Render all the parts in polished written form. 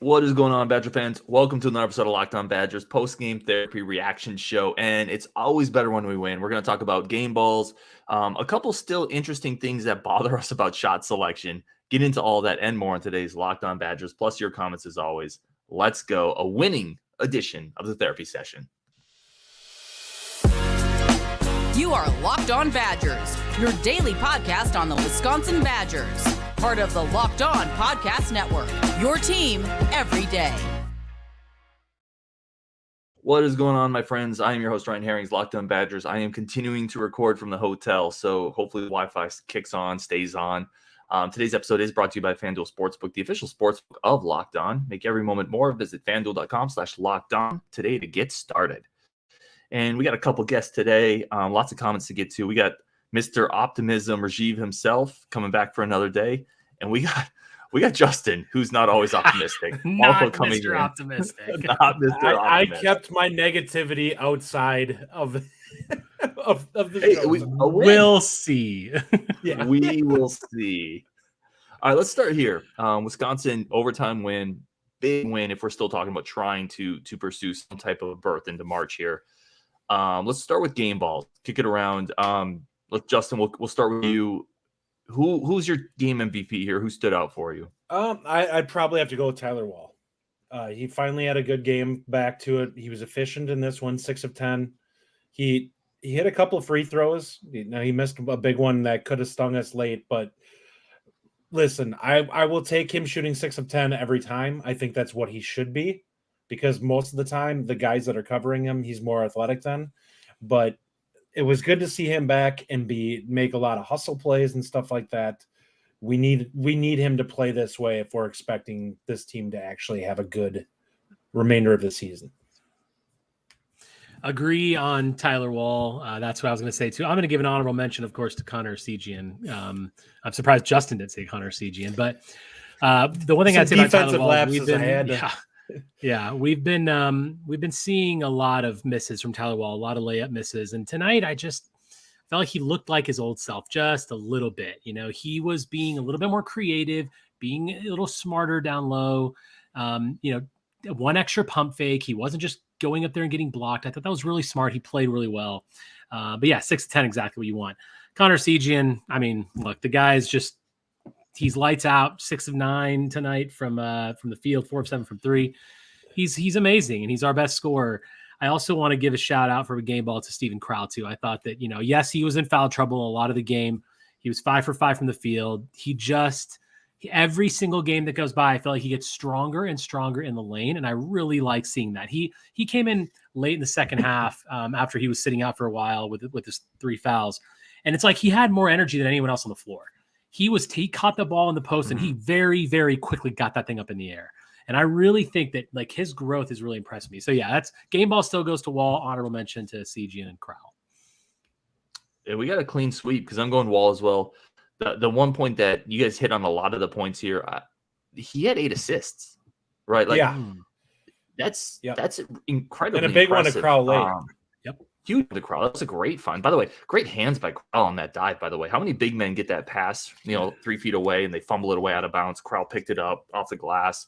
What is going on, Badger fans? Welcome to another episode of Locked On Badgers post-game therapy reaction show, and it's always better when we win. We're going to talk about game balls, a couple still interesting things that bother us about shot selection, get into all that and more in today's Locked On Badgers, plus your comments as always. Let's go. A winning edition of the therapy session. You are Locked On Badgers, your daily podcast on the Wisconsin Badgers. Part of the Locked On Podcast Network, your team every day. What is going on, my friends? I am your host, Ryan Herrings, Locked On Badgers. I am continuing to record from the hotel, so hopefully the Wi-Fi kicks on, stays on. Today's episode is brought to you by FanDuel Sportsbook, the official sportsbook of Locked On. Make every moment more. Visit FanDuel.com/LockedOn today to get started. And we got a couple guests today, lots of comments to get to. We got Mr. Optimism Rajiv himself coming back for another day. And we got Justin, who's not always optimistic. Not also coming Mr. in. Optimistic. Not Mr. I Optimistic. kept my negativity outside of the Hey, show. We'll see. Yeah. We will see. All right, let's start here. Wisconsin overtime win, big win if we're still talking about trying to pursue some type of berth into March here. Let's start with game balls. Kick it around. Justin, we'll start with you. Who's your game MVP here? Who stood out for you? I'd probably have to go with Tyler Wahl. He finally had a good game back to it. He was efficient in this one, 6 of 10. He hit a couple of free throws. Now he missed a big one that could have stung us late, but listen, I will take him shooting 6 of 10 every time. I think that's what he should be, because most of the time the guys that are covering him, he's more athletic than. But it was good to see him back and make a lot of hustle plays and stuff like that. We need him to play this way if we're expecting this team to actually have a good remainder of the season. Agree on Tyler Wahl. That's what I was going to say too. I'm going to give an honorable mention, of course, to Connor Segian. I'm surprised Justin didn't say Connor Segian, but the one thing I'd say about Tyler Wahl, we've been seeing a lot of misses from Tyler Wahl, a lot of layup misses, and tonight I just felt like he looked like his old self just a little bit. You know, he was being a little bit more creative, being a little smarter down low. One extra pump fake. He wasn't just going up there and getting blocked. I thought that was really smart. He played really well. But yeah, 6 of 10, exactly what you want. Connor Segian, I mean, look, the guy's just, he's lights out, 6 of 9 tonight from the field, 4 of 7 from 3. He's amazing, and he's our best scorer. I also want to give a shout out for a game ball to Stephen Crowl too. I thought that, yes, he was in foul trouble a lot of the game. He was 5 for 5 from the field. Every single game that goes by, I feel like he gets stronger and stronger in the lane, and I really like seeing that. He came in late in the second half after he was sitting out for a while with his 3 fouls, and it's like he had more energy than anyone else on the floor. He caught the ball in the post, and he very, very quickly got that thing up in the air. And I really think that like his growth has really impressed me. So yeah, that's game ball still goes to Wahl. Honorable mention to Segian and Crowl. Yeah, we got a clean sweep because I'm going Wahl as well. The one point that you guys hit on a lot of the points here, he had 8 assists, right? Like, that's incredibly and a big impressive. one to Crowl late. Huge to Crowl. That's a great find. By the way, great hands by Crowl on that dive, by the way. How many big men get that pass, 3 feet away, and they fumble it away out of bounds? Crowl picked it up off the glass.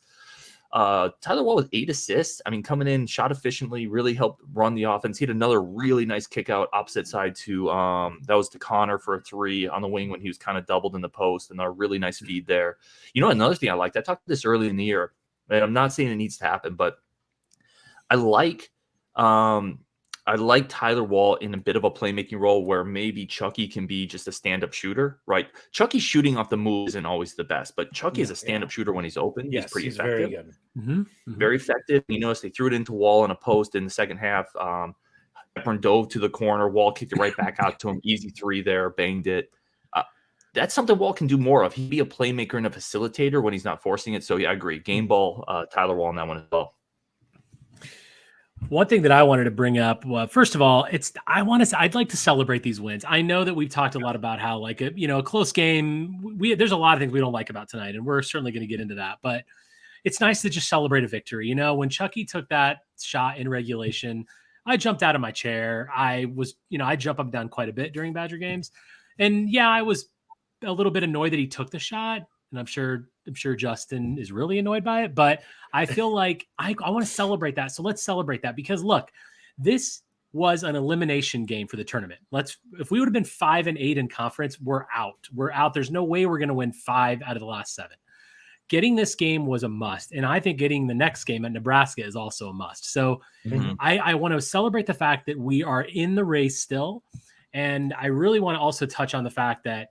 Tyler Wahl with 8 assists. I mean, coming in, shot efficiently, really helped run the offense. He had another really nice kick out opposite side to that was to Connor for a 3 on the wing when he was kind of doubled in the post, and a really nice feed there. Another thing I liked, I talked about this early in the year, and I'm not saying it needs to happen, but I like Tyler Wahl in a bit of a playmaking role where maybe Chucky can be just a stand-up shooter, right? Chucky shooting off the move isn't always the best, but Chucky is a stand-up shooter when he's open. Yes, he's pretty he's effective. very good. Very effective. You notice they threw it into Wahl in a post in the second half. Hepburn dove to the corner. Wahl kicked it right back out to him. Easy 3 there, banged it. That's something Wahl can do more of. He'd be a playmaker and a facilitator when he's not forcing it. So, yeah, I agree. Game ball, Tyler Wahl on that one as well. One thing that I wanted to bring up, well, first of all, I'd like to celebrate these wins. I know that we've talked a lot about how, like, a close game, there's a lot of things we don't like about tonight, and we're certainly going to get into that. But it's nice to just celebrate a victory. When Chucky took that shot in regulation, I jumped out of my chair. I jump up and down quite a bit during Badger games. And yeah, I was a little bit annoyed that he took the shot. And I'm sure I'm sure Justin is really annoyed by it, but I feel like I want to celebrate that. So let's celebrate that, because look, this was an elimination game for the tournament. If we would have been 5-8 in conference, we're out. There's no way we're going to win 5 out of the last 7. Getting this game was a must. And I think getting the next game at Nebraska is also a must. So I want to celebrate the fact that we are in the race still. And I really want to also touch on the fact that,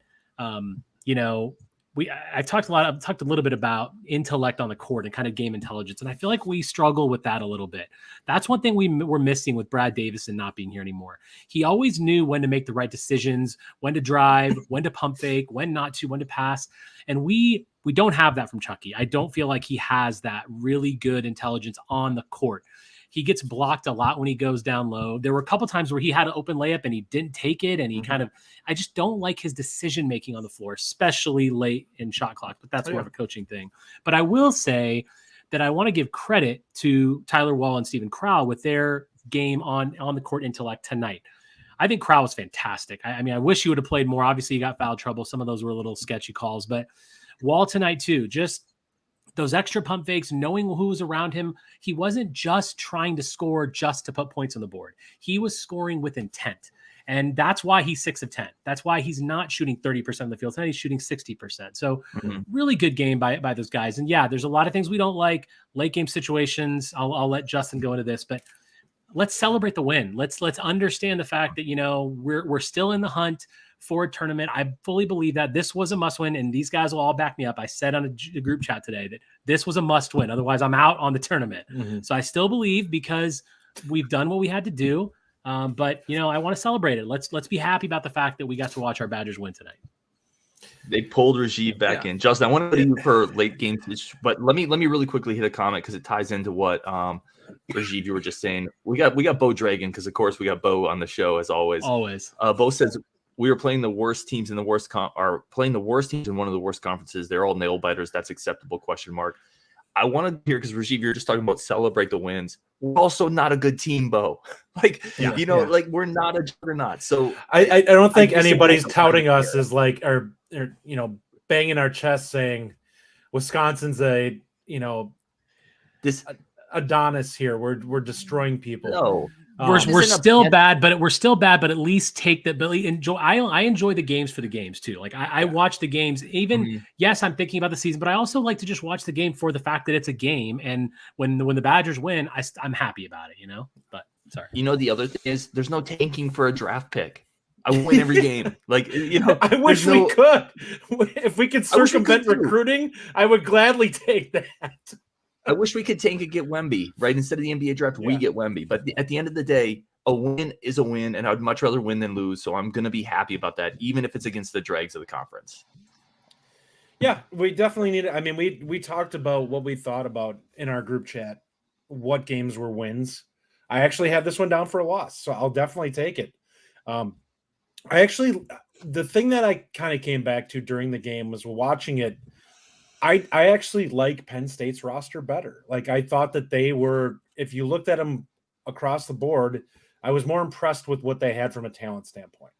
I've talked a little bit about intellect on the court and kind of game intelligence. And I feel like we struggle with that a little bit. That's one thing we're missing with Brad Davison not being here anymore. He always knew when to make the right decisions, when to drive, when to pump fake, when not to, when to pass. And we don't have that from Chucky. I don't feel like he has that really good intelligence on the court. He gets blocked a lot when he goes down low. There were a couple times where he had an open layup and he didn't take it. And he I just don't like his decision-making on the floor, especially late in shot clock, but that's more of a coaching thing. But I will say that I want to give credit to Tyler Wahl and Stephen Crowl with their game on the court intellect tonight. I think Crowl was fantastic. I mean, I wish he would have played more. Obviously, he got foul trouble. Some of those were a little sketchy calls, but Wahl tonight too, just those extra pump fakes, knowing who was around him. He wasn't just trying to score just to put points on the board. He was scoring with intent. And that's why he's 6 of 10. That's why he's not shooting 30% of the field tonight. He's shooting 60%. So really good game by those guys. And yeah, there's a lot of things we don't like. Late game situations. I'll let Justin go into this, but let's celebrate the win. Let's understand the fact that, we're still in the hunt for a tournament. I fully believe that this was a must win, and these guys will all back me up. I said on a group chat today that this was a must win. Otherwise, I'm out on the tournament. So I still believe, because we've done what we had to do. But I want to celebrate it. Let's be happy about the fact that we got to watch our Badgers win tonight. They pulled Rajiv back in. Justin, I want to leave you for late game, but let me really quickly hit a comment because it ties into what Rajiv, you were just saying. We got Bo Dragon, because of course we got Bo on the show as always. Bo says we are playing the worst teams in the worst playing the worst teams in one of the worst conferences. They're all nail biters. That's acceptable? ? I want to hear, because Rajiv, you're just talking about celebrate the wins. We're also not a good team, Bo. Like we're not a juggernaut. So I don't think anybody's touting us as like or banging our chest saying Wisconsin's Adonis here. We're destroying people. No. We're still bad, but at least take that. But I enjoy the games for the games too. Like I watch the games. Even yes, I'm thinking about the season, but I also like to just watch the game for the fact that it's a game. And when the Badgers win, I'm happy about it. But sorry. The other thing is there's no tanking for a draft pick. I win every game. I wish we could. If we could circumvent recruiting, I would gladly take that. I wish we could tank and get Wemby, right? Instead of the NBA draft, we get Wemby. But at the end of the day, a win is a win, and I'd much rather win than lose. So I'm going to be happy about that, even if it's against the dregs of the conference. Yeah, we definitely need it. I mean, we talked about what we thought about in our group chat, what games were wins. I actually had this one down for a loss, so I'll definitely take it. The thing that I kind of came back to during the game was watching it. I actually like Penn State's roster better. Like, I thought that they were, if you looked at them across the board, I was more impressed with what they had from a talent standpoint.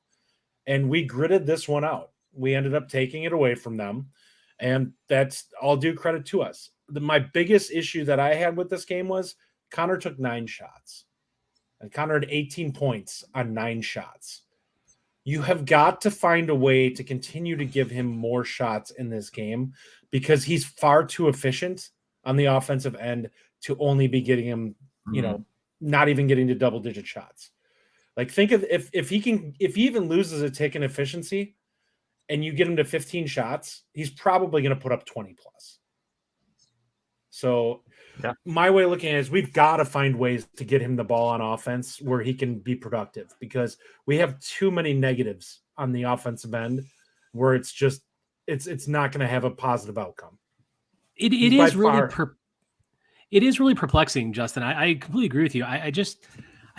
And we gritted this one out. We ended up taking it away from them. And that's all due credit to us. My biggest issue that I had with this game was Connor took 9 shots. And Connor had 18 points on 9 shots. You have got to find a way to continue to give him more shots in this game, because he's far too efficient on the offensive end to only be getting him, not even getting to double-digit shots. Like, think of if he even loses a tick in efficiency and you get him to 15 shots, he's probably going to put up 20 plus. So my way of looking at it is we've got to find ways to get him the ball on offense where he can be productive, because we have too many negatives on the offensive end where it's just, it's not going to have a positive outcome. It is really perplexing, Justin. I completely agree with you. I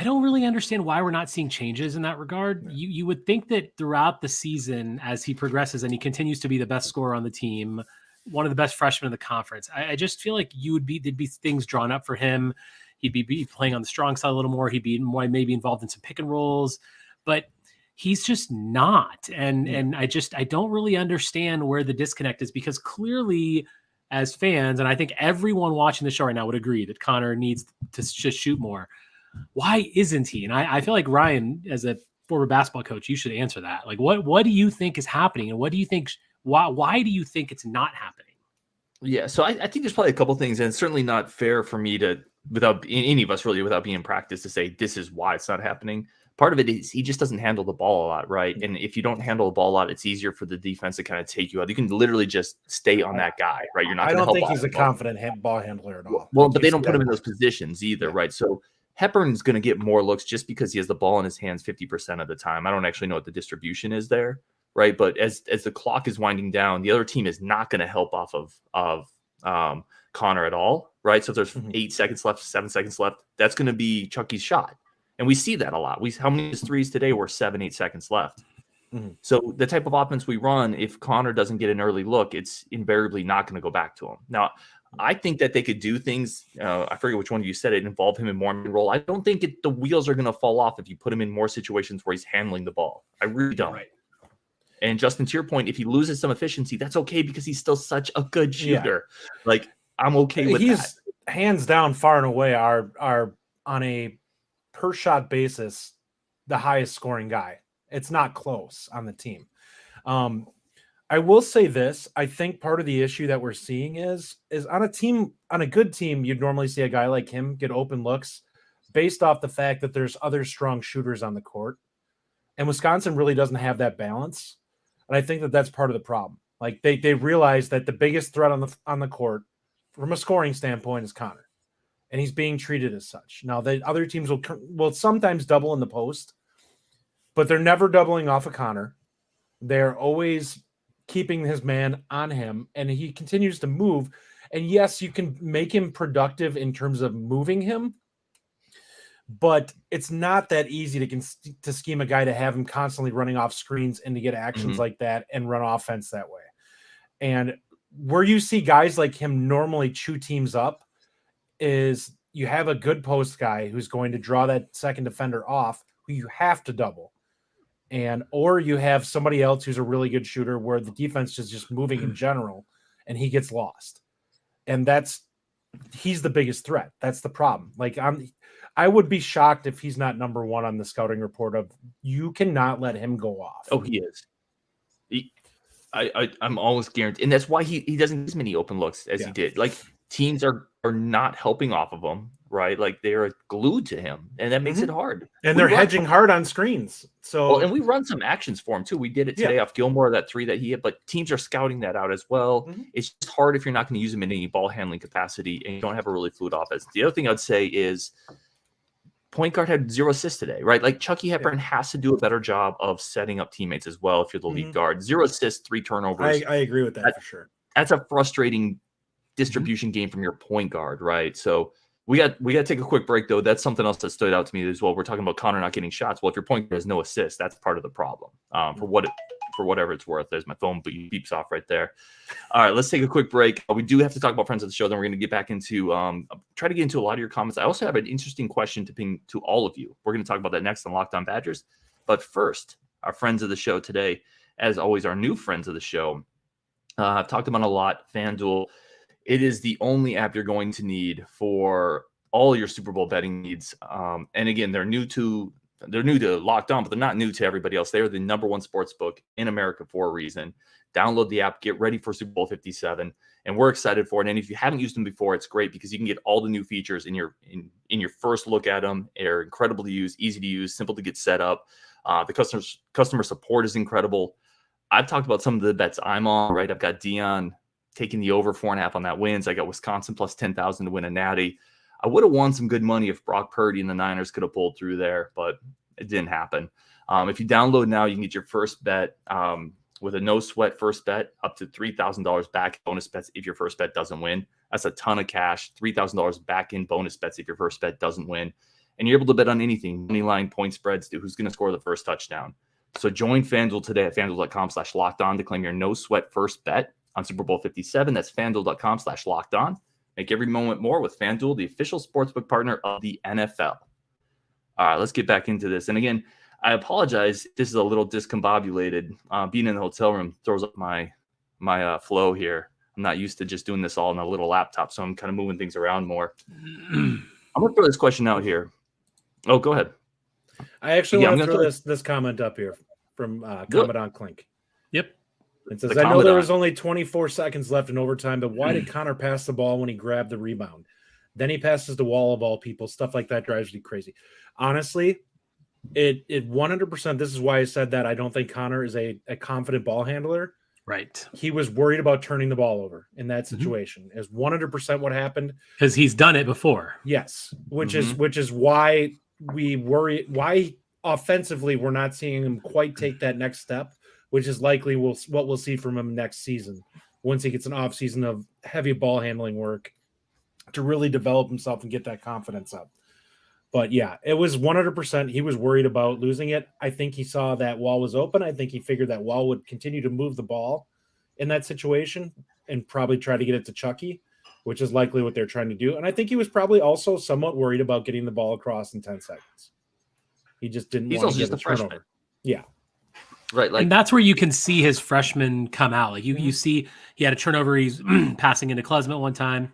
don't really understand why we're not seeing changes in that regard. You would think that throughout the season, as he progresses and he continues to be the best scorer on the team, one of the best freshmen in the conference, I just feel like there'd be things drawn up for him. He'd be playing on the strong side a little more. He'd be more maybe involved in some pick and rolls, but he's just not. And I don't really understand where the disconnect is, because clearly as fans, and I think everyone watching the show right now would agree that Connor needs to just shoot more. Why isn't he? And I feel like Ryan, as a former basketball coach, you should answer that. Like, what do you think is happening, and what do you think? Why do you think it's not happening? Yeah, so I think there's probably a couple things, and it's certainly not fair for me to, without any of us really, without being in practice, to say this is why it's not happening. Part of it is he just doesn't handle the ball a lot, right? And if you don't handle the ball a lot, it's easier for the defense to kind of take you out. You can literally just stay on that guy, right? You're not. I don't think he's a confident ball handler at all. Well, but they don't put him in those positions either, right? So Hepburn's going to get more looks just because he has the ball in his hands 50% of the time. I don't actually know what the distribution is there, right? But as the clock is winding down, the other team is not going to help off of Connor at all, right? So if there's 8 seconds left, 7 seconds left, that's going to be Chucky's shot. And we see that a lot. How many threes today were 7-8 seconds left? So the type of offense we run, if Connor doesn't get an early look, it's invariably not going to go back to him. Now, I think that they could do things. I forget which one of you said it, involve him in more role. I don't think the wheels are going to fall off if you put him in more situations where he's handling the ball. I really don't. Right. And Justin, to your point, if he loses some efficiency, that's okay because he's still such a good shooter. Yeah. Like, I'm okay with that. He's hands down, far and away, are on a per shot basis the highest scoring guy. It's not close on the team. I will say this. I think part of the issue that we're seeing is on a good team, you'd normally see a guy like him get open looks based off the fact that there's other strong shooters on the court. And Wisconsin really doesn't have that balance. And I think that that's part of the problem. Like they realize that the biggest threat on the court from a scoring standpoint is Connor. And he's being treated as such. Now, the other teams will sometimes double in the post, but they're never doubling off of Connor. They're always keeping his man on him, and he continues to move. And yes, you can make him productive in terms of moving him, but it's not that easy to scheme a guy to have him constantly running off screens and to get actions like that and run offense that way. And where you see guys like him normally chew teams up is you have a good post guy who's going to draw that second defender off who you have to double. Or you have somebody else who's a really good shooter where the defense is just moving in general and he gets lost. And he's the biggest threat. That's the problem. Like I would be shocked if he's not number one on the scouting report of you cannot let him go off. Oh, he is. I'm almost guaranteed. And that's why he doesn't get as many open looks as he did. Like teams are not helping off of him, right? Like they're glued to him, and that makes it hard. And they're hedging hard on screens. So, and we run some actions for him too. We did it today off Gilmore, that 3 that he hit, but teams are scouting that out as well. It's just hard if you're not going to use him in any ball handling capacity and you don't have a really fluid offense. The other thing I'd say is point guard had 0 assists today, right? Like Chucky Hepburn has to do a better job of setting up teammates as well. If you're the lead guard, 0 assists, 3 turnovers. I agree with that for sure. That's a frustrating distribution game from your point guard, right? So we got to take a quick break though. That's something else that stood out to me as well. We're talking about Connor not getting shots. Well, if your point guard has no assists, that's part of the problem. For whatever it's worth. There's my phone, but beeps off right there. All right, let's take a quick break. We do have to talk about friends of the show. Then we're going to get back into try to get into a lot of your comments. I also have an interesting question to ping to all of you. We're going to talk about that next on Locked On Badgers. But first, our friends of the show today, as always, our new friends of the show. I've talked about a lot. FanDuel. It is the only app you're going to need for all your Super Bowl betting needs. And again, they're new to Locked On, but they're not new to everybody else. They are the number one sports book in America for a reason. Download the app, get ready for Super Bowl 57, and we're excited for it. And if you haven't used them before, it's great because you can get all the new features in your first look at them. They're incredible to use, easy to use, simple to get set up. The customer support is incredible. I've talked about some of the bets I'm on, right? I've got Dion taking the over 4.5 on that wins. I got Wisconsin plus 10,000 to win a natty. I would have won some good money if Brock Purdy and the Niners could have pulled through there, but it didn't happen. If you download now, you can get your first bet with a no-sweat first bet up to $3,000 back bonus bets if your first bet doesn't win. That's a ton of cash, $3,000 back in bonus bets if your first bet doesn't win. And you're able to bet on anything, money line, point spreads, who's going to score the first touchdown. So join FanDuel today at FanDuel.com/lockedon to claim your no-sweat first bet on Super Bowl 57. That's FanDuel.com/lockedon. Make every moment more with FanDuel, the official sportsbook partner of the NFL. All right, let's get back into this. And again, I apologize. This is a little discombobulated. Being in the hotel room throws up my flow here. I'm not used to just doing this all on a little laptop, so I'm kind of moving things around more. I'm going to throw this question out here. Oh, go ahead. I actually want to throw this comment up here from Commandant Clink. Yep. It says, I know there was only 24 seconds left in overtime, but why did Connor pass the ball when he grabbed the rebound? Then he passes the Wahl of all people. Stuff like that drives me crazy. Honestly, it 100%, this is why I said that I don't think Connor is a confident ball handler. Right. He was worried about turning the ball over in that situation. Is 100% what happened. Because he's done it before. Yes. Which is why we worry, why offensively we're not seeing him quite take that next step, which is likely what we'll see from him next season once he gets an off season of heavy ball handling work to really develop himself and get that confidence up. But yeah, it was 100%. He was worried about losing it. I think he saw that Wahl was open. I think he figured that Wahl would continue to move the ball in that situation and probably try to get it to Chucky, which is likely what they're trying to do. And I think he was probably also somewhat worried about getting the ball across in 10 seconds. He just didn't want to get the turnover. Yeah. Right. And that's where you can see his freshman come out. Like you see he had a turnover. He's passing into Klesmet one time,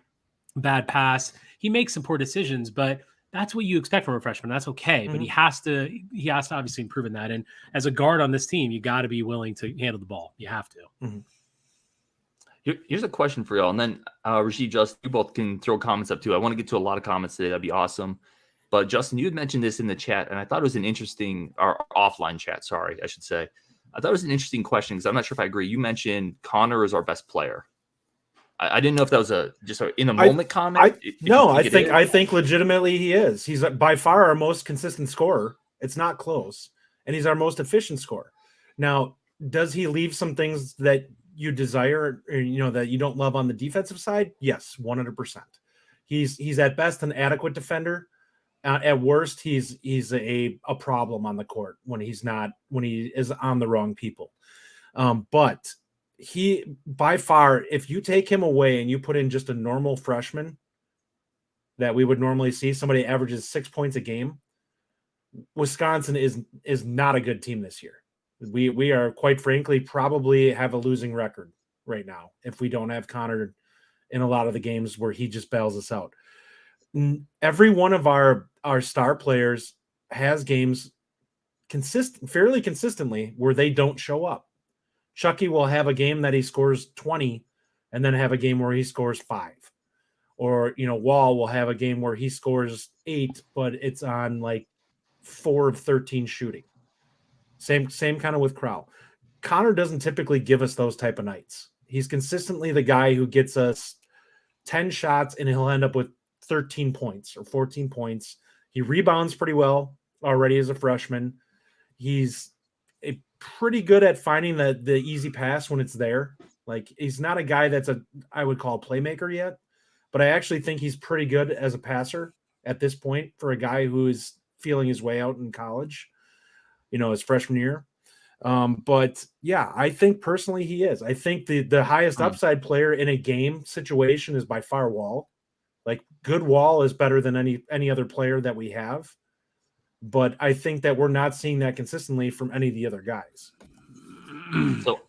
bad pass. He makes some poor decisions, but that's what you expect from a freshman. That's okay. But he has to obviously improve in that. And as a guard on this team, you got to be willing to handle the ball. You have to. Here's a question for y'all. And then Rashid, Justin, you both can throw comments up too. I want to get to a lot of comments today. That'd be awesome. But Justin, you had mentioned this in the chat, and I thought it was an interesting, or offline chat, sorry, I should say. I thought it was an interesting question because I'm not sure if I agree. You mentioned Connor is our best player. I didn't know if that was just an in the moment comment. I think legitimately he is. He's by far our most consistent scorer. It's not close, and he's our most efficient scorer. Now, does he leave some things that you desire, or, that you don't love on the defensive side? Yes, 100%. He's at best an adequate defender. At worst, he's a problem on the court when he is on the wrong people. But he, by far, if you take him away and you put in just a normal freshman that we would normally see, somebody averages 6 points a game, Wisconsin is not a good team this year. We are, quite frankly, probably have a losing record right now if we don't have Connor in a lot of the games where he just bails us out. Every one of our star players has games fairly consistently where they don't show up. Chucky will have a game that he scores 20 and then have a game where he scores 5. Or, Wahl will have a game where he scores 8, but it's on like 4 of 13 shooting. Same kind of with Crowl. Connor doesn't typically give us those type of nights. He's consistently the guy who gets us 10 shots and he'll end up with 13 points or 14 points. He rebounds pretty well already as a freshman. He's pretty good at finding the easy pass when it's there. Like, he's not a guy that's I would call a playmaker yet, but I actually think he's pretty good as a passer at this point for a guy who is feeling his way out in college, his freshman year. But yeah, I think personally he is. I think the highest upside player in a game situation is by far Wahl. Like, good Wahl is better than any other player that we have. But I think that we're not seeing that consistently from any of the other guys. So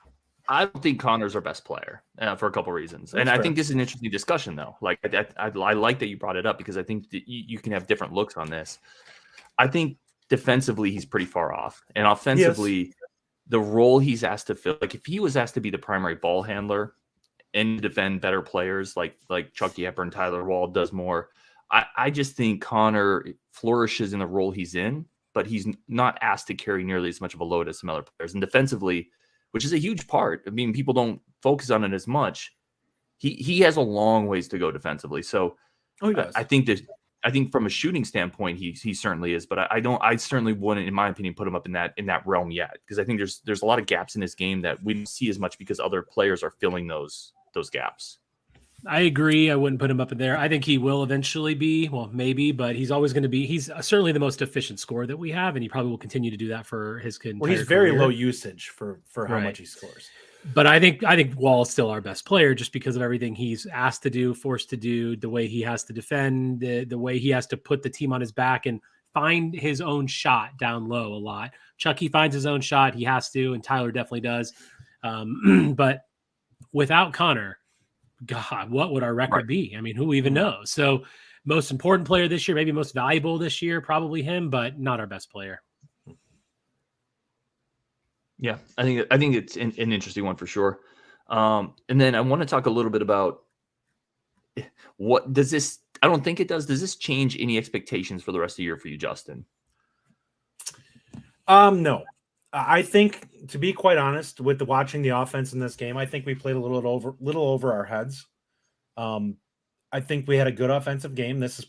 I don't think Connor's our best player for a couple reasons. That's fair. I think this is an interesting discussion, though. Like, I like that you brought it up because I think that you can have different looks on this. I think defensively he's pretty far off. And offensively, the role he's asked to fill, like if he was asked to be the primary ball handler and defend better players like Chucky Hepburn, Tyler Wahl does more, I just think Connor flourishes in the role he's in, but he's not asked to carry nearly as much of a load as some other players. And defensively, which is a huge part, I mean, people don't focus on it as much. He has a long ways to go defensively. So I think from a shooting standpoint, he certainly is, but I certainly wouldn't, in my opinion, put him up in that realm yet, because I think there's a lot of gaps in his game that we don't see as much because other players are filling those gaps. I agree. I wouldn't put him up in there. I think he will eventually be, well, maybe, but he's always going to be, he's certainly the most efficient scorer that we have, and he probably will continue to do that for his entire career. He's very low usage for how much he scores. But I think Wahl is still our best player just because of everything he's asked to do, forced to do, the way he has to defend, the way he has to put the team on his back and find his own shot down low a lot. Chucky finds his own shot. He has to, and Tyler definitely does. But without Connor, God, what would our record Right. be? I mean, who even knows? So most important player this year, maybe most valuable this year, probably him, but not our best player. Yeah, I think it's an interesting one for sure. And then I want to talk a little bit about what does this. I don't think it does. Does this change any expectations for the rest of the year for you, Justin? No. I think, to be quite honest, with watching the offense in this game, I think we played a little over our heads. I think we had a good offensive game. This is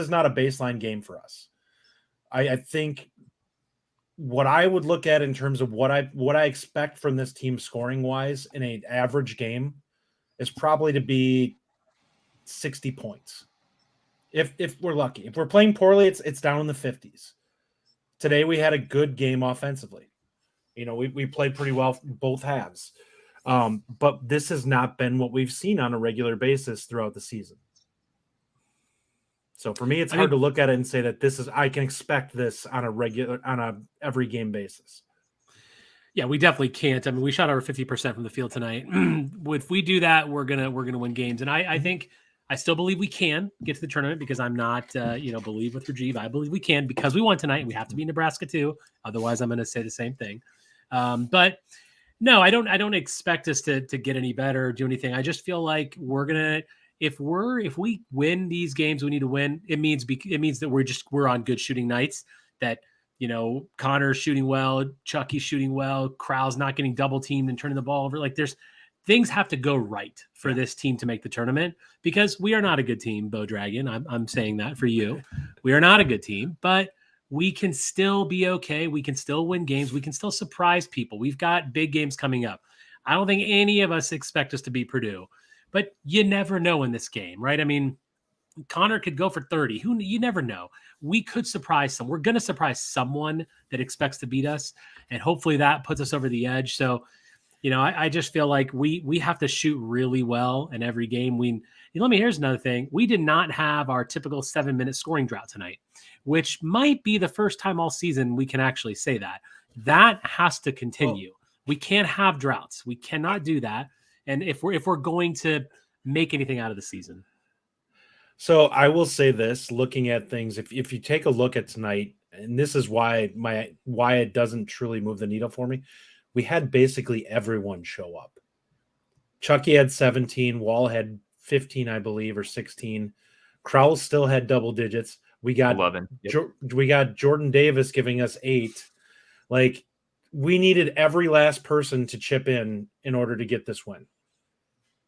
not a baseline game for us. I think what I would look at in terms of what I expect from this team scoring wise in an average game is probably to be 60 points. If we're lucky. If we're playing poorly, it's down in the 50s. Today we had a good game offensively. We played pretty well both halves. But this has not been what we've seen on a regular basis throughout the season. So for me, it's hard to look at it and say that I can expect this on a every game basis. Yeah, we definitely can't. I mean, we shot over 50% from the field tonight. If we do that, we're gonna win games. And I think I still believe we can get to the tournament because I'm not believe with Rajiv. I believe we can because we won tonight and we have to beat Nebraska too. Otherwise, I'm gonna say the same thing. But no, I don't expect us to get any better or do anything. I just feel like we're gonna. If we win these games, we need to win. It means that we're on good shooting nights. That Connor's shooting well, Chucky's shooting well, Crowell's not getting double teamed and turning the ball over. Like things have to go right for this team to make the tournament because we are not a good team, Bo Dragon. I'm saying that for you. We are not a good team, but we can still be okay. We can still win games. We can still surprise people. We've got big games coming up. I don't think any of us expect us to beat Purdue. But you never know in this game, right? I mean, Connor could go for 30. You never know. We could surprise some. We're going to surprise someone that expects to beat us, and hopefully that puts us over the edge. So, I just feel like we have to shoot really well in every game. Here's another thing. We did not have our typical 7-minute scoring drought tonight, which might be the first time all season we can actually say that. That has to continue. We can't have droughts. We cannot do that. And if we're going to make anything out of the season. So I will say this, looking at things, if you take a look at tonight, and this is why it doesn't truly move the needle for me, we had basically everyone show up. Chucky had 17, Wahl had 15, I believe, or 16. Crowl still had double digits. We got 11. Yep. We got Jordan Davis giving us 8. Like, we needed every last person to chip in order to get this win.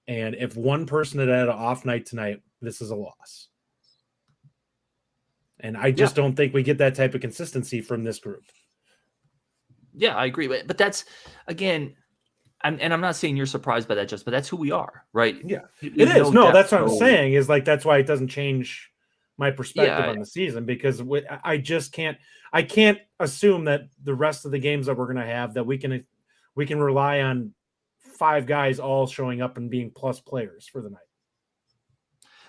And if one person had an off night tonight, this is a loss. And I just don't think we get that type of consistency from this group. Yeah, I agree. But that's, again, I'm not saying you're surprised by that, but that's who we are, right? Yeah, it is. No, that's what I'm saying is like, that's why it doesn't change my perspective on the season because I can't assume that the rest of the games that we're going to have that we can rely on 5 guys all showing up and being plus players for the night.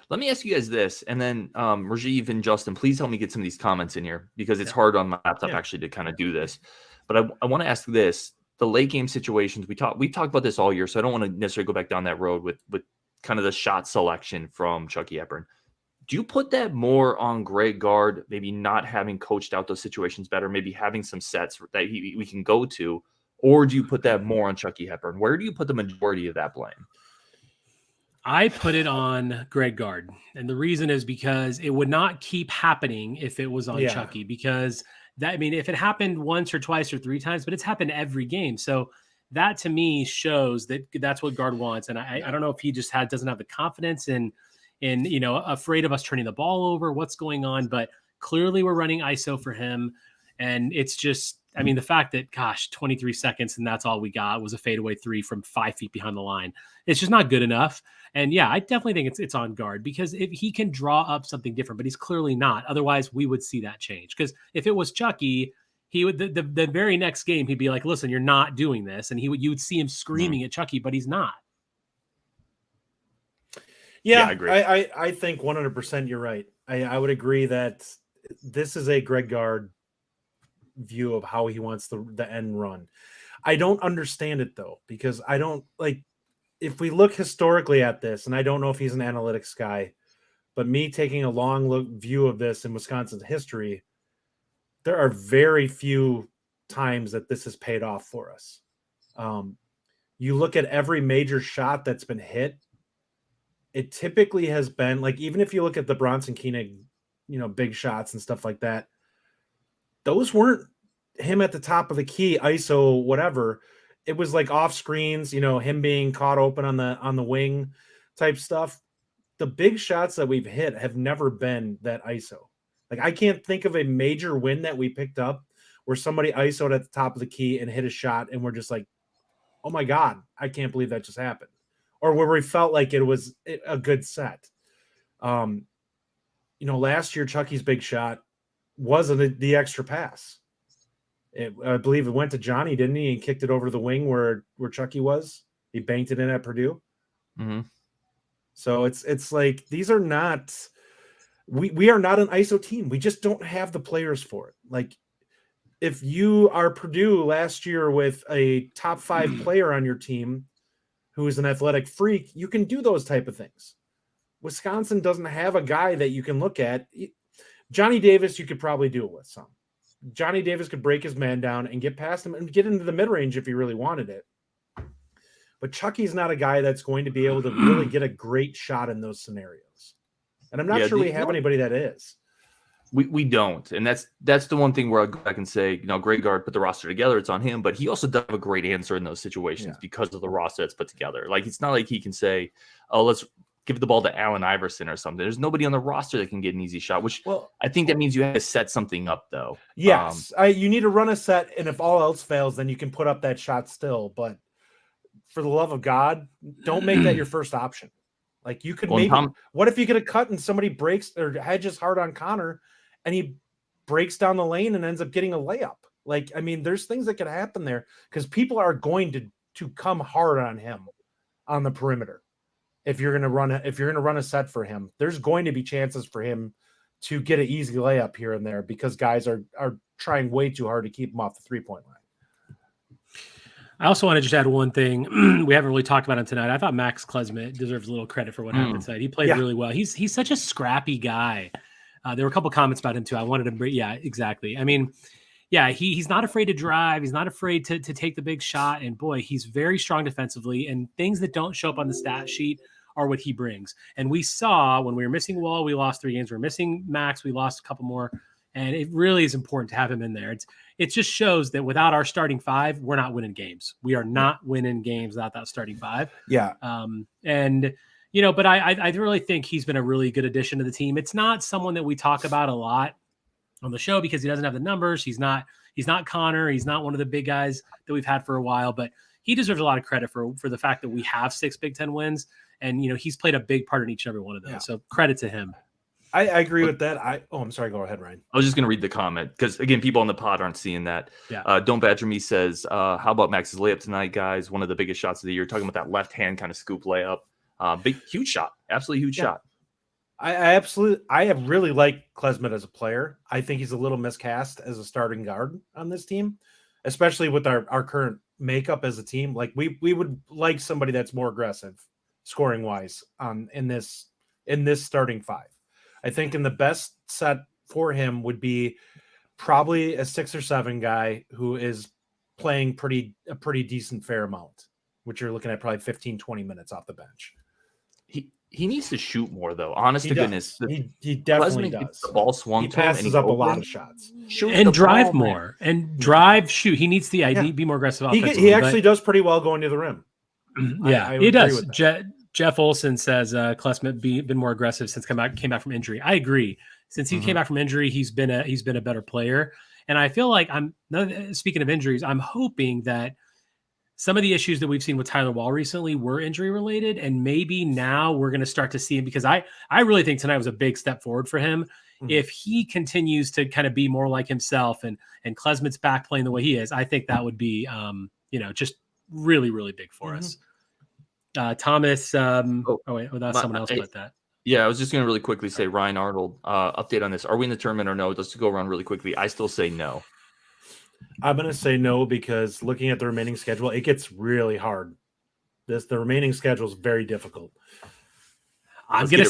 Let me ask you guys this, and then Rajiv and Justin, please help me get some of these comments in here because it's hard on my laptop actually to kind of do this. But I want to ask this: the late game situations we've talked about this all year, so I don't want to necessarily go back down that road with kind of the shot selection from Chucky Hepburn. Do you put that more on Greg Gard, maybe not having coached out those situations better, maybe having some sets that we can go to? Or do you put that more on Chucky Hepburn? Where do you put the majority of that blame? I put it on Greg Gard. And the reason is because it would not keep happening if it was on Chucky. Because if it happened once or twice or 3 times, but it's happened every game. So that to me shows that that's what Gard wants. And I don't know if he just doesn't have the confidence and afraid of us turning the ball over, what's going on. But clearly we're running ISO for him. And it's just, the fact that, 23 seconds and that's all we got was a fadeaway 3 from 5 feet behind the line. It's just not good enough. And yeah, I definitely think it's on Gard because if he can draw up something different, but he's clearly not. Otherwise, we would see that change. Because if it was Chucky, he would the very next game he'd be like, "Listen, you're not doing this," and you would see him screaming at Chucky, but he's not. Yeah, I agree. I think 100% you're right. I would agree that this is a Greg Gard view of how he wants the end run. I don't understand it though, because I don't like if we look historically at this, and I don't know if he's an analytics guy, but me taking a long view of this in Wisconsin's history, there are very few times that this has paid off for us. You look at every major shot that's been hit, it typically has been like, even if you look at the Bronson Koenig, big shots and stuff like that, those weren't him at the top of the key, ISO, whatever. It was like off screens, him being caught open on the wing type stuff. The big shots that we've hit have never been that ISO. Like, I can't think of a major win that we picked up where somebody ISO'd at the top of the key and hit a shot, and we're just like, oh my God, I can't believe that just happened. Or where we felt like it was a good set. Last year, Chucky's big shot wasn't the extra pass. I believe it went to Johnny, didn't he? And kicked it over the wing where Chucky was. He banked it in at Purdue. Mm-hmm. So it's like, these are not, we are not an ISO team. We just don't have the players for it. Like, if you are Purdue last year with a top 5 player on your team who is an athletic freak, you can do those type of things. Wisconsin doesn't have a guy that you can look at. Johnny Davis, you could probably do it with some. Johnny Davis could break his man down and get past him and get into the mid-range if he really wanted it. But Chucky's not a guy that's going to be able to really get a great shot in those scenarios. And I'm not sure we have anybody that is. We don't. And that's the one thing where I'll go back and say, Greg Gard put the roster together. It's on him. But he also does have a great answer in those situations because of the roster that's put together. Like, it's not like he can say, oh, let's give the ball to Allen Iverson or something. There's nobody on the roster that can get an easy shot, which I think that means you have to set something up, though. Yes. You need to run a set, and if all else fails, then you can put up that shot still. But for the love of God, don't make that your first option. Like, you could what if you get a cut and somebody breaks or hedges hard on Connor and he breaks down the lane and ends up getting a layup? Like, I mean, there's things that could happen there because people are going to come hard on him on the perimeter. If you're going to run a set for him, there's going to be chances for him to get an easy layup here and there because guys are trying way too hard to keep him off the 3-point line. I also want to just add one thing. We haven't really talked about him tonight. I thought Max Klesmit deserves a little credit for what happened tonight. He played really well. He's such a scrappy guy. There were a couple comments about him too. I wanted to bring, exactly. I mean, he's not afraid to drive. He's not afraid to take the big shot. And boy, he's very strong defensively. And things that don't show up on the stat sheet are what he brings. And we saw when we were missing Wall, we lost 3 games. We were missing Max, we lost a couple more. And it really is important to have him in there. It just shows that without our starting 5, we're not winning games. We are not winning games without that starting 5. Yeah. But I really think he's been a really good addition to the team. It's not someone that we talk about a lot on the show because he doesn't have the numbers. He's not Connor. He's not one of the big guys that we've had for a while, but he deserves a lot of credit for the fact that we have 6 Big Ten wins. And, he's played a big part in each and every one of those. Yeah. So credit to him. I agree with that. I'm sorry. Go ahead, Ryan. I was just going to read the comment because, again, people on the pod aren't seeing that. Yeah. Don't Badger Me says, how about Max's layup tonight, guys? One of the biggest shots of the year. Talking about that left hand kind of scoop layup. Huge shot. Absolutely huge shot. I have really liked Klesmit as a player. I think he's a little miscast as a starting guard on this team, especially with our current makeup as a team. Like, we would like somebody that's more aggressive scoring wise in this starting 5. I think in the best set for him would be probably a 6 or 7 guy who is playing a pretty decent fair amount, which you're looking at probably 15, 20 minutes off the bench. He needs to shoot more, though. Honest to goodness. He definitely does. The ball swung he passes up a lot of shots. And drive more. And drive, shoot. He needs to be more aggressive offensively. He actually does pretty well going to the rim. Yeah, he does. Jeff Olson says Klesmit been more aggressive since came back from injury. I agree. Since he came back from injury, he's been a better player. And I feel like speaking of injuries, I'm hoping that some of the issues that we've seen with Tyler Wahl recently were injury related, and maybe now we're going to start to see him because I really think tonight was a big step forward for him. Mm-hmm. If he continues to kind of be more like himself and Klesmit's back playing the way he is, I think that would be just really, really big for us. Thomas, that's someone else about that. Yeah, I was just going to really quickly say, Ryan Arnold, update on this. Are we in the tournament or no? Let's go around really quickly. I still say no. I'm going to say no because looking at the remaining schedule, it gets really hard The remaining schedule is very difficult. I'm gonna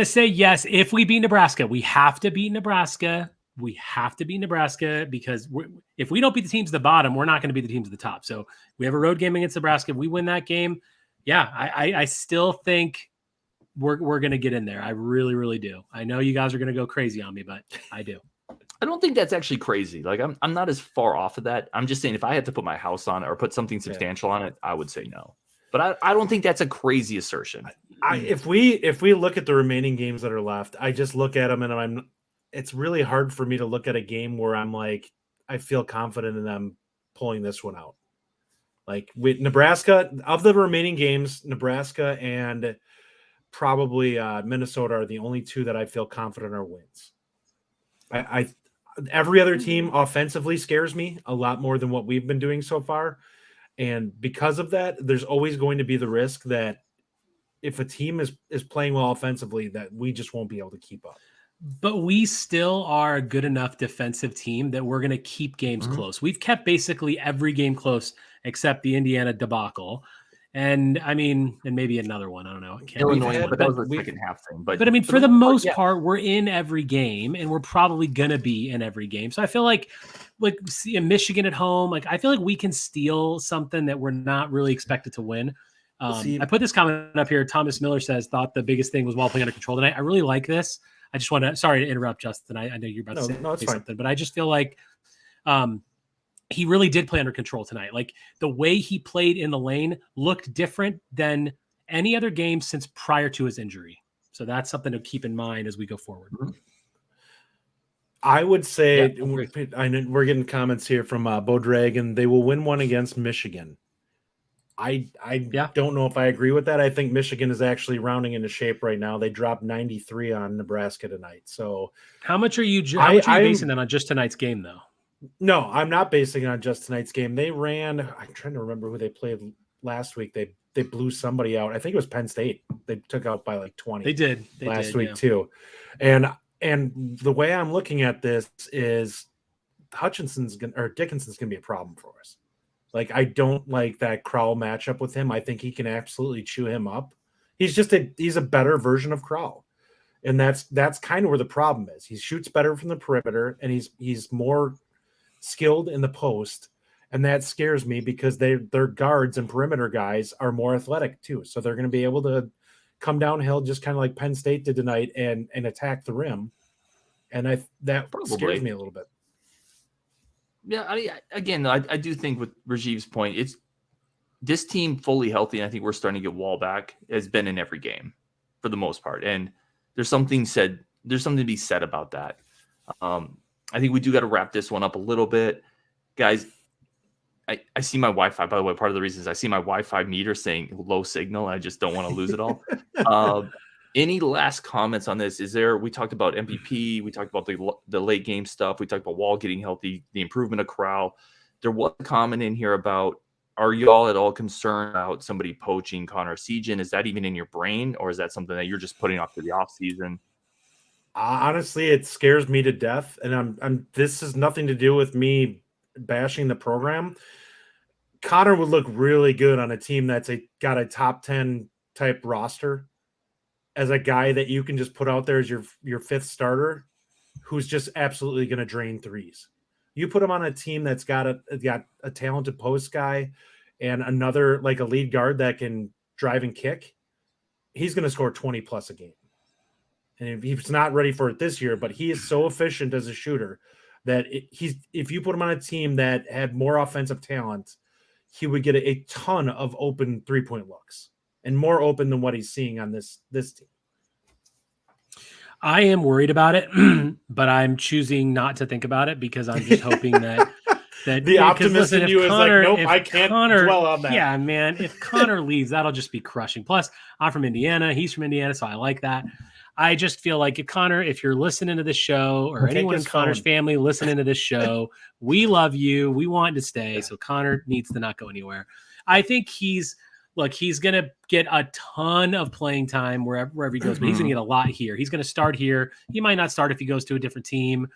say yes. If we beat Nebraska, we have to beat Nebraska. We have to beat Nebraska because if we don't beat the teams at the bottom, we're not going to beat the teams at the top. So we have a road game against Nebraska. If we win that game, yeah, I still think we're going to get in there. I really, really do. I know you guys are going to go crazy on me, but I do. I don't think that's actually crazy. Like I'm not as far off of that. I'm just saying if I had to put my house on it or put something substantial on it, I would say no. But I don't think that's a crazy assertion. If we look at the remaining games that are left, I just look at them and it's really hard for me to look at a game where I'm like, I feel confident in them pulling this one out. Like with Nebraska, of the remaining games, Nebraska and probably Minnesota are the only two that I feel confident are wins. Every other team offensively scares me a lot more than what we've been doing so far. And because of that, there's always going to be the risk that if a team is playing well offensively, that we just won't be able to keep up. But we still are a good enough defensive team that we're going to keep games close. We've kept basically every game close except the Indiana debacle. And I mean, and maybe another one. I don't know. Illinois, but that was the second half thing. But I mean, for the most part, we're in every game and we're probably going to be in every game. So I feel like Michigan at home, like I feel like we can steal something that we're not really expected to win. I put this comment up here. Thomas Miller says, thought the biggest thing was while playing under control tonight. I really like this. I just want to, sorry to interrupt, Justin. I know you're about to say something, but I just feel like he really did play under control tonight. Like the way he played in the lane looked different than any other game since prior to his injury. So that's something to keep in mind as we go forward. I would say, we're getting comments here from Bo Dragon. They will win one against Michigan. I don't know if I agree with that. I think Michigan is actually rounding into shape right now. They dropped 93 on Nebraska tonight. So how much are you basing that on just tonight's game, though? No, I'm not basing it on just tonight's game. They ran. I'm trying to remember who they played last week. They blew somebody out. I think it was Penn State. They took out by like 20. They did last week too. And the way I'm looking at this is Dickinson's gonna be a problem for us. Like, I don't like that Crowl matchup with him. I think he can absolutely chew him up. He's a better version of Crowl. And that's kind of where the problem is. He shoots better from the perimeter and he's more skilled in the post. And that scares me because their guards and perimeter guys are more athletic too. So they're going to be able to come downhill just kind of like Penn State did tonight and attack the rim. And that scares me a little bit. Yeah, I do think with Rajiv's point, it's this team fully healthy, and I think we're starting to get Wahl back, has been in every game for the most part. And there's something to be said about that. I think we do got to wrap this one up a little bit. Guys, I see my Wi-Fi, by the way, part of the reason is I see my Wi-Fi meter saying low signal. I just don't want to lose it all. Any last comments on this? We talked about MVP. We talked about the late game stuff. We talked about Wahl getting healthy, the improvement of Crowl. There was a comment in here about, are y'all at all concerned about somebody poaching Connor Segan? Is that even in your brain, or is that something that you're just putting off to the offseason? Honestly, it scares me to death. And this has nothing to do with me bashing the program. Connor would look really good on a team that's got a top 10 type roster, as a guy that you can just put out there as your fifth starter, who's just absolutely going to drain threes. You put him on a team that's got a talented post guy and another like a lead guard that can drive and kick, he's going to score 20 plus a game. And if he's not ready for it this year, but he is so efficient as a shooter that if you put him on a team that had more offensive talent, he would get a ton of open 3-point looks. And more open than what he's seeing on this team. I am worried about it, but I'm choosing not to think about it because I'm just hoping that the optimist in you is like, nope, I can't dwell on that. Yeah, man, if Connor leaves, that'll just be crushing. Plus, I'm from Indiana. He's from Indiana, so I like that. I just feel like if you're listening to this show or anyone in Connor's family listening to this show, we love you. We want to stay, so Connor needs to not go anywhere. I think he's going to get a ton of playing time wherever he goes, but he's going to get a lot here. He's going to start here. He might not start if he goes to a different team.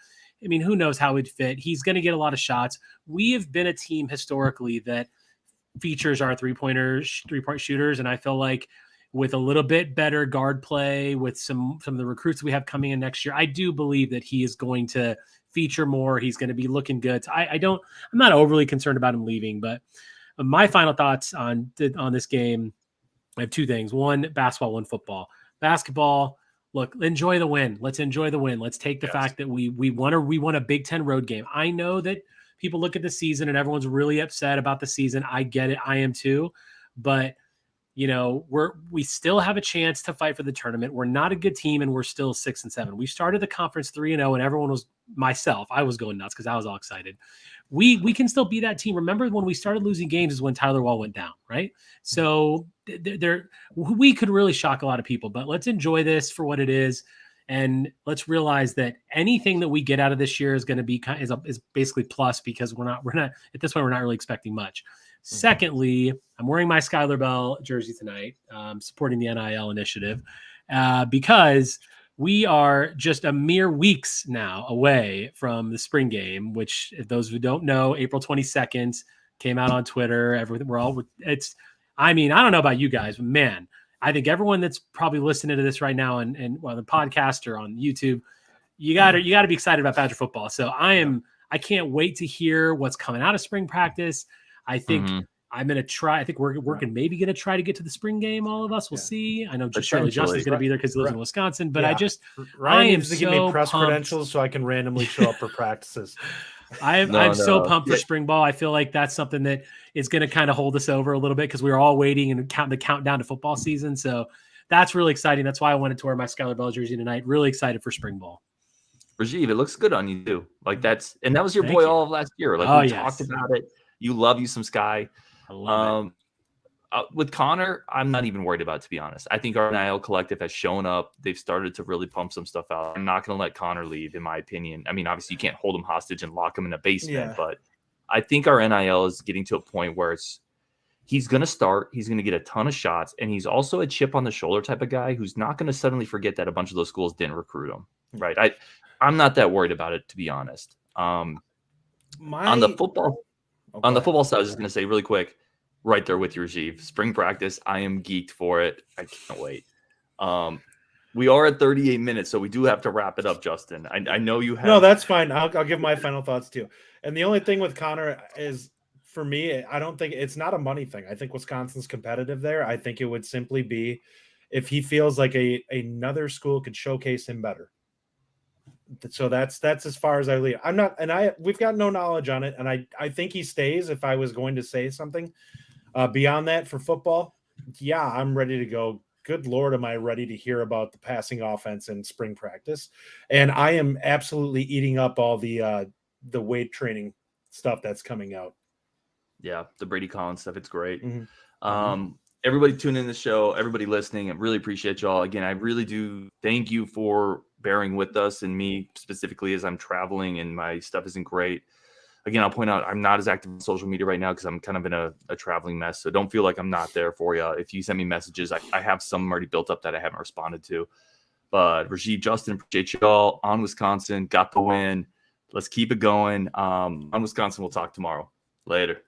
I mean, who knows how he'd fit. He's going to get a lot of shots. We have been a team historically that features our three-point shooters. And I feel like with a little bit better guard play, with some of the recruits we have coming in next year, I do believe that he is going to feature more. He's going to be looking good. So I'm not overly concerned about him leaving, but my final thoughts on this game, I have two things. One, basketball, one, football. Basketball, look, enjoy the win. Let's enjoy the win. Let's take the fact that we won a Big Ten road game. I know that people look at the season and everyone's really upset about the season. I get it. I am too. But we still have a chance to fight for the tournament. We're not a good team, and we're still 6-7. We started the conference 3-0, and everyone was I was going nuts because I was all excited. We can still be that team. Remember when we started losing games is when Tyler Wahl went down, right? So we could really shock a lot of people, but let's enjoy this for what it is. And let's realize that anything that we get out of this year is going to be is basically plus, because we're not at this point, we're not really expecting much. Secondly, I'm wearing my Skylar Bell jersey tonight, supporting the NIL initiative, because we are just a mere weeks now away from the spring game, which, if those who don't know, April 22nd came out on Twitter. Everything I don't know about you guys, but man, I think everyone that's probably listening to this right now and on the podcast or on YouTube, you got to be excited about Badger football. So I can't wait to hear what's coming out of spring practice. I think I'm going to try. I think we're maybe going to try to get to the spring game. All of us will see. I know Justin's going to be there because he lives in Wisconsin, but Ryan needs to give me press credentials so I can randomly show up for practices. I'm so pumped for spring ball. I feel like that's something that is going to kind of hold us over a little bit because we were all waiting and the countdown to football season. So that's really exciting. That's why I wanted to wear my Skylar Bell jersey tonight. Really excited for spring ball. Rajiv, it looks good on you too. That was your boy all of last year. We talked about it. You love you some Sky. I love it. With Connor, I'm not even worried about it, to be honest. I think our NIL collective has shown up. They've started to really pump some stuff out. I'm not going to let Connor leave, in my opinion. I mean, obviously, you can't hold him hostage and lock him in a basement, but I think our NIL is getting to a point where he's going to start. He's going to get a ton of shots, and he's also a chip on the shoulder type of guy who's not going to suddenly forget that a bunch of those schools didn't recruit him, right? I'm not that worried about it, to be honest. On the football side, I was just going to say really quick, right there with you, Rajiv. Spring practice, I am geeked for it. I can't wait. We are at 38 minutes, so we do have to wrap it up, Justin. I know you have. No, that's fine. I'll give my final thoughts too. And the only thing with Connor is, for me, I don't think it's not a money thing. I think Wisconsin's competitive there. I think it would simply be if he feels like another school could showcase him better. So that's as far as I leave. We've got no knowledge on it, and I think he stays. If I was going to say something beyond that for football, I'm ready to go. Good Lord, am I ready to hear about the passing offense in spring practice? And I am absolutely eating up all the weight training stuff that's coming out. Yeah, the Brady Collins stuff. It's great. Mm-hmm. Everybody tune in the show, everybody listening. I really appreciate y'all. Again, I really do thank you for bearing with us, and me specifically as I'm traveling and my stuff isn't great. Again, I'll point out I'm not as active on social media right now because I'm kind of in a traveling mess. So don't feel like I'm not there for you. If you send me messages, I have some already built up that I haven't responded to. But Rajiv, Justin, appreciate y'all. On Wisconsin, got the win. Let's keep it going. On Wisconsin, we'll talk tomorrow. Later.